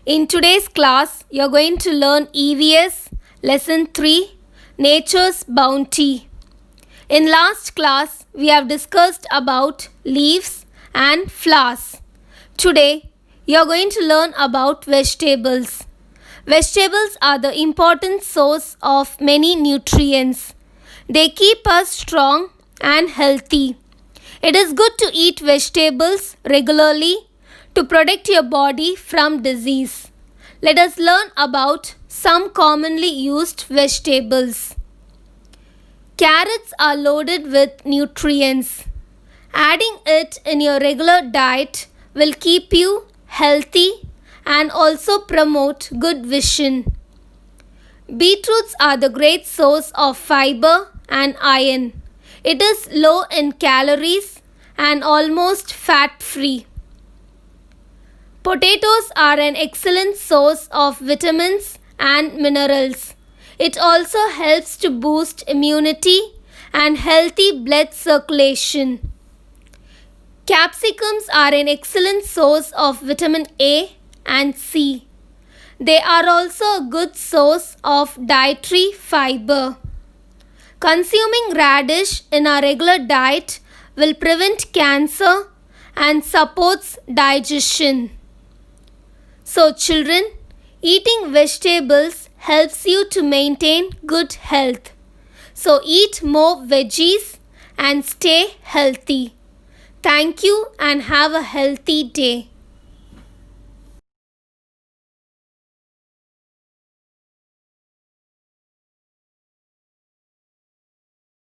In today's class, you're going to learn EVS Lesson 3 Nature's Bounty. In last class, we have discussed about leaves and flowers. Today, you're going to learn about vegetables. Vegetables are the important source of many nutrients. They keep us strong and healthy. It is good to eat vegetables regularly to protect your body from disease. Let us learn about some commonly used vegetables. Carrots are loaded with nutrients. Adding it in your regular diet will keep you healthy and also promote good vision. Beetroots are the great source of fiber and iron. It is low in calories and almost fat-free. Potatoes are an excellent source of vitamins and minerals. It also helps to boost immunity and healthy blood circulation. Capsicums are an excellent source of vitamin A and C. They are also a good source of dietary fiber. Consuming radish in our regular diet will prevent cancer and supports digestion. So children, eating vegetables helps you to maintain good health. So eat more veggies and stay healthy. Thank you and have a healthy day.